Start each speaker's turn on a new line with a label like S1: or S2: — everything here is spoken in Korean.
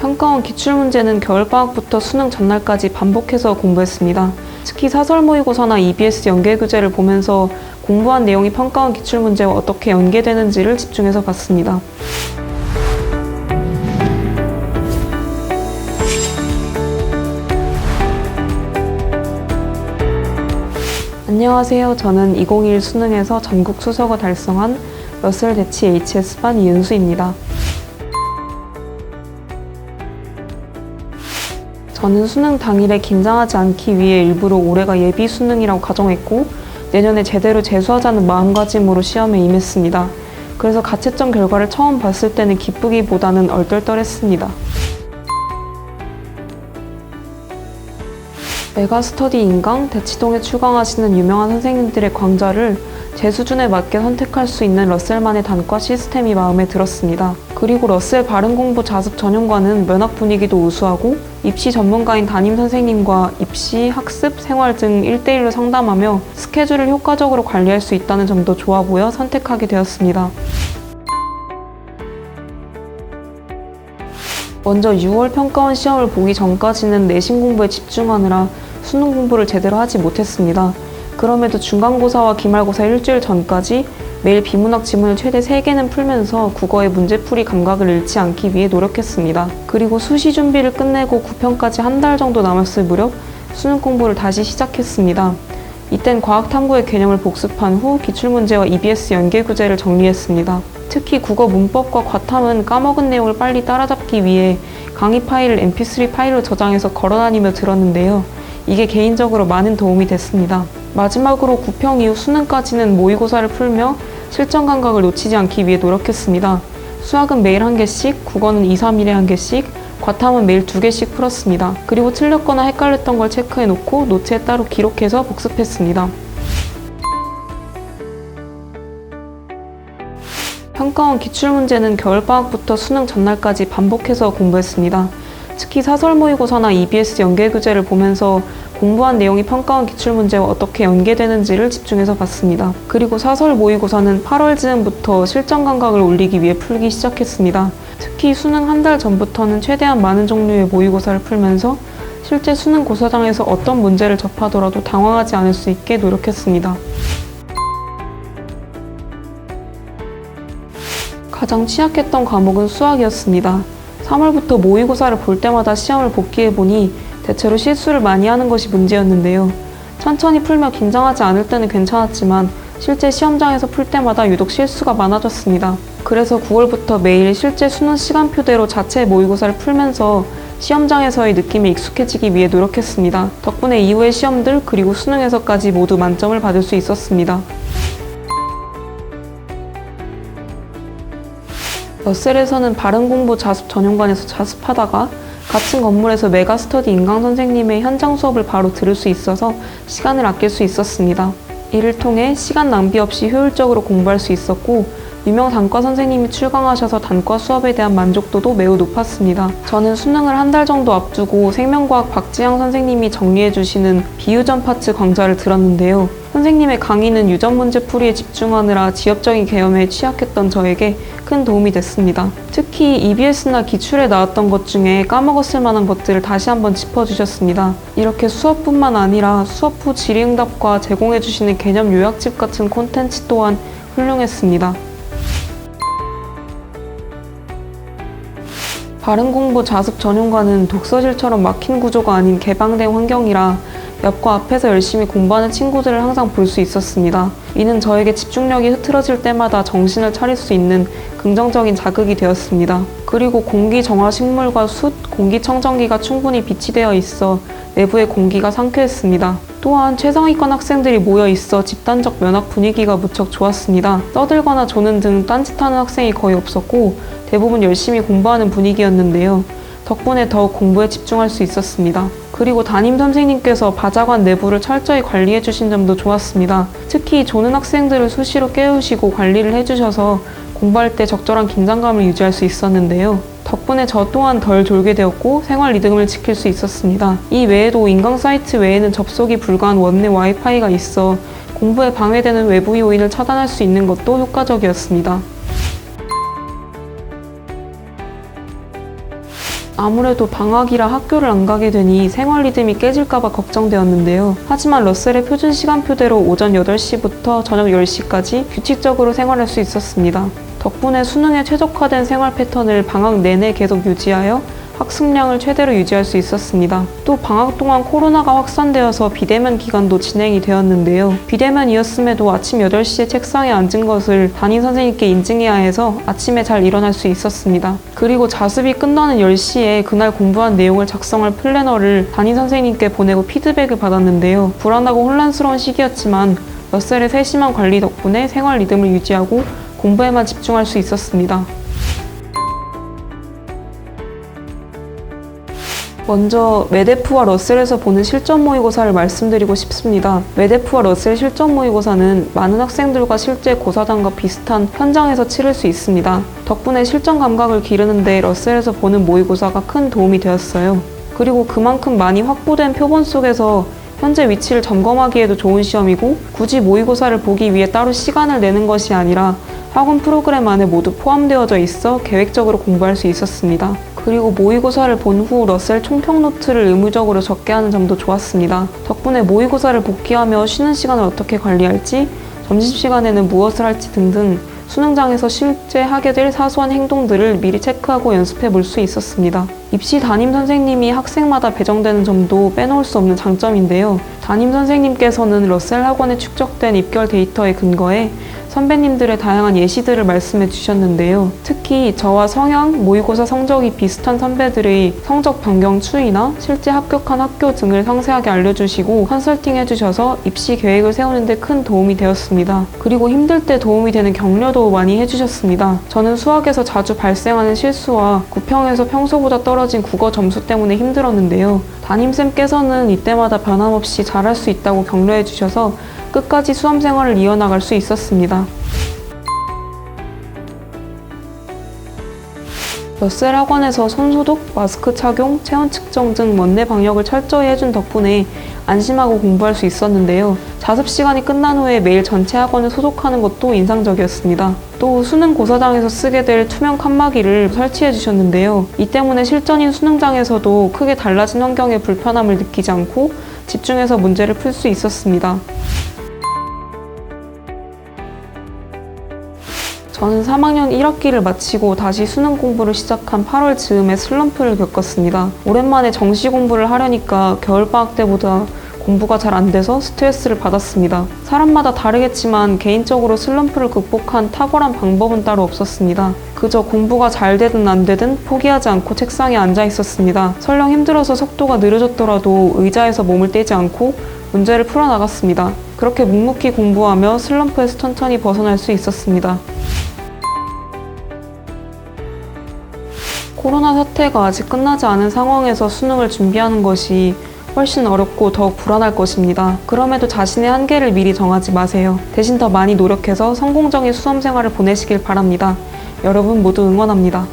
S1: 평가원 기출문제는 겨울방학부터 수능 전날까지 반복해서 공부했습니다. 특히 사설 모의고사나 EBS 연계교재를 보면서 공부한 내용이 평가원 기출문제와 어떻게 연계되는지를 집중해서 봤습니다. 안녕하세요. 저는 2021 수능에서 전국 수석을 달성한 러셀 대치 HS반 이은수입니다. 저는 수능 당일에 긴장하지 않기 위해 일부러 올해가 예비 수능이라고 가정했고 내년에 제대로 재수하자는 마음가짐으로 시험에 임했습니다. 그래서 가채점 결과를 처음 봤을 때는 기쁘기보다는 얼떨떨했습니다. 메가스터디 인강, 대치동에 출강하시는 유명한 선생님들의 강좌를 제 수준에 맞게 선택할 수 있는 러셀만의 단과 시스템이 마음에 들었습니다. 그리고 러셀 발음공부 자습 전용과는 면학 분위기도 우수하고 입시 전문가인 담임 선생님과 입시, 학습, 생활 등 1대1로 상담하며 스케줄을 효과적으로 관리할 수 있다는 점도 좋아 보여 선택하게 되었습니다. 먼저 6월 평가원 시험을 보기 전까지는 내신 공부에 집중하느라 수능 공부를 제대로 하지 못했습니다. 그럼에도 중간고사와 기말고사 일주일 전까지 매일 비문학 지문을 최대 3개는 풀면서 국어의 문제풀이 감각을 잃지 않기 위해 노력했습니다. 그리고 수시 준비를 끝내고 9편까지 한 달 정도 남았을 무렵 수능 공부를 다시 시작했습니다. 이땐 과학탐구의 개념을 복습한 후 기출문제와 EBS 연계교재를 정리했습니다. 특히 국어 문법과 과탐은 까먹은 내용을 빨리 따라잡기 위해 강의 파일을 mp3 파일로 저장해서 걸어다니며 들었는데요. 이게 개인적으로 많은 도움이 됐습니다. 마지막으로 9평 이후 수능까지는 모의고사를 풀며 실전 감각을 놓치지 않기 위해 노력했습니다. 수학은 매일 1개씩, 국어는 2, 3일에 1개씩, 과탐은 매일 2개씩 풀었습니다. 그리고 틀렸거나 헷갈렸던 걸 체크해놓고 노트에 따로 기록해서 복습했습니다. 평가원 기출문제는 겨울방학부터 수능 전날까지 반복해서 공부했습니다. 특히 사설 모의고사나 EBS 연계교재를 보면서 공부한 내용이 평가원 기출문제와 어떻게 연계되는지를 집중해서 봤습니다. 그리고 사설 모의고사는 8월 즈음부터 실전 감각을 올리기 위해 풀기 시작했습니다. 특히 수능 한 달 전부터는 최대한 많은 종류의 모의고사를 풀면서 실제 수능 고사장에서 어떤 문제를 접하더라도 당황하지 않을 수 있게 노력했습니다. 가장 취약했던 과목은 수학이었습니다. 3월부터 모의고사를 볼 때마다 시험을 복기해보니 대체로 실수를 많이 하는 것이 문제였는데요. 천천히 풀며 긴장하지 않을 때는 괜찮았지만 실제 시험장에서 풀 때마다 유독 실수가 많아졌습니다. 그래서 9월부터 매일 실제 수능 시간표대로 자체 모의고사를 풀면서 시험장에서의 느낌에 익숙해지기 위해 노력했습니다. 덕분에 이후의 시험들 그리고 수능에서까지 모두 만점을 받을 수 있었습니다. 러셀에서는 발음공부 자습 전용관에서 자습하다가 같은 건물에서 메가스터디 인강 선생님의 현장 수업을 바로 들을 수 있어서 시간을 아낄 수 있었습니다. 이를 통해 시간 낭비 없이 효율적으로 공부할 수 있었고 유명 단과 선생님이 출강하셔서 단과 수업에 대한 만족도도 매우 높았습니다. 저는 수능을 한 달 정도 앞두고 생명과학 박지영 선생님이 정리해주시는 비유전 파트 강좌를 들었는데요. 선생님의 강의는 유전 문제 풀이에 집중하느라 지엽적인 개념에 취약했던 저에게 큰 도움이 됐습니다. 특히 EBS나 기출에 나왔던 것 중에 까먹었을 만한 것들을 다시 한번 짚어주셨습니다. 이렇게 수업뿐만 아니라 수업 후 질의응답과 제공해주시는 개념 요약집 같은 콘텐츠 또한 훌륭했습니다. 발음공부 자습 전용과는 독서실처럼 막힌 구조가 아닌 개방된 환경이라 옆과 앞에서 열심히 공부하는 친구들을 항상 볼 수 있었습니다. 이는 저에게 집중력이 흐트러질 때마다 정신을 차릴 수 있는 긍정적인 자극이 되었습니다. 그리고 공기 정화 식물과 숯, 공기청정기가 충분히 비치되어 있어 내부의 공기가 상쾌했습니다. 또한 최상위권 학생들이 모여 있어 집단적 면학 분위기가 무척 좋았습니다. 떠들거나 조는 등 딴짓하는 학생이 거의 없었고 대부분 열심히 공부하는 분위기였는데요. 덕분에 더욱 공부에 집중할 수 있었습니다. 그리고 담임 선생님께서 바자관 내부를 철저히 관리해 주신 점도 좋았습니다. 특히 조는 학생들을 수시로 깨우시고 관리를 해주셔서 공부할 때 적절한 긴장감을 유지할 수 있었는데요. 덕분에 저 또한 덜 졸게 되었고 생활 리듬을 지킬 수 있었습니다. 이 외에도 인강 사이트 외에는 접속이 불가한 원내 와이파이가 있어 공부에 방해되는 외부 요인을 차단할 수 있는 것도 효과적이었습니다. 아무래도 방학이라 학교를 안 가게 되니 생활 리듬이 깨질까봐 걱정되었는데요. 하지만 러셀의 표준 시간표대로 오전 8시부터 저녁 10시까지 규칙적으로 생활할 수 있었습니다. 덕분에 수능에 최적화된 생활 패턴을 방학 내내 계속 유지하여 학습량을 최대로 유지할 수 있었습니다. 또 방학 동안 코로나가 확산되어서 비대면 기간도 진행이 되었는데요. 비대면이었음에도 아침 8시에 책상에 앉은 것을 담임 선생님께 인증해야 해서 아침에 잘 일어날 수 있었습니다. 그리고 자습이 끝나는 10시에 그날 공부한 내용을 작성할 플래너를 담임 선생님께 보내고 피드백을 받았는데요. 불안하고 혼란스러운 시기였지만 러셀의 세심한 관리 덕분에 생활 리듬을 유지하고 공부에만 집중할 수 있었습니다. 먼저 메데프와 러셀에서 보는 실전 모의고사를 말씀드리고 싶습니다. 메데프와 러셀 실전 모의고사는 많은 학생들과 실제 고사당과 비슷한 현장에서 치를 수 있습니다. 덕분에 실전 감각을 기르는데 러셀에서 보는 모의고사가 큰 도움이 되었어요. 그리고 그만큼 많이 확보된 표본 속에서 현재 위치를 점검하기에도 좋은 시험이고 굳이 모의고사를 보기 위해 따로 시간을 내는 것이 아니라 학원 프로그램 안에 모두 포함되어져 있어 계획적으로 공부할 수 있었습니다. 그리고 모의고사를 본 후 러셀 총평 노트를 의무적으로 적게 하는 점도 좋았습니다. 덕분에 모의고사를 복귀하며 쉬는 시간을 어떻게 관리할지, 점심시간에는 무엇을 할지 등등 수능장에서 실제 하게 될 사소한 행동들을 미리 체크하고 연습해 볼 수 있었습니다. 입시 담임 선생님이 학생마다 배정되는 점도 빼놓을 수 없는 장점인데요. 담임 선생님께서는 러셀 학원에 축적된 입결 데이터에 근거해 선배님들의 다양한 예시들을 말씀해 주셨는데요. 특히 저와 성향, 모의고사 성적이 비슷한 선배들의 성적 변경 추이나 실제 합격한 학교 등을 상세하게 알려주시고 컨설팅 해주셔서 입시 계획을 세우는 데 큰 도움이 되었습니다. 그리고 힘들 때 도움이 되는 격려도 많이 해주셨습니다. 저는 수학에서 자주 발생하는 실수와 구평에서 평소보다 떨어진 국어 점수 때문에 힘들었는데요. 담임쌤께서는 이때마다 변함없이 잘할 수 있다고 격려해 주셔서 끝까지 수험 생활을 이어나갈 수 있었습니다. 러셀 학원에서 손소독, 마스크 착용, 체온 측정 등 원내 방역을 철저히 해준 덕분에 안심하고 공부할 수 있었는데요. 자습 시간이 끝난 후에 매일 전체 학원을 소독하는 것도 인상적이었습니다. 또 수능 고사장에서 쓰게 될 투명 칸막이를 설치해 주셨는데요. 이 때문에 실전인 수능장에서도 크게 달라진 환경에 불편함을 느끼지 않고 집중해서 문제를 풀 수 있었습니다. 저는 3학년 1학기를 마치고 다시 수능 공부를 시작한 8월 즈음에 슬럼프를 겪었습니다. 오랜만에 정시 공부를 하려니까 겨울방학 때보다 공부가 잘 안 돼서 스트레스를 받았습니다. 사람마다 다르겠지만 개인적으로 슬럼프를 극복한 탁월한 방법은 따로 없었습니다. 그저 공부가 잘 되든 안 되든 포기하지 않고 책상에 앉아 있었습니다. 설령 힘들어서 속도가 느려졌더라도 의자에서 몸을 떼지 않고 문제를 풀어나갔습니다. 그렇게 묵묵히 공부하며 슬럼프에서 천천히 벗어날 수 있었습니다. 코로나 사태가 아직 끝나지 않은 상황에서 수능을 준비하는 것이 훨씬 어렵고 더욱 불안할 것입니다. 그럼에도 자신의 한계를 미리 정하지 마세요. 대신 더 많이 노력해서 성공적인 수험 생활을 보내시길 바랍니다. 여러분 모두 응원합니다.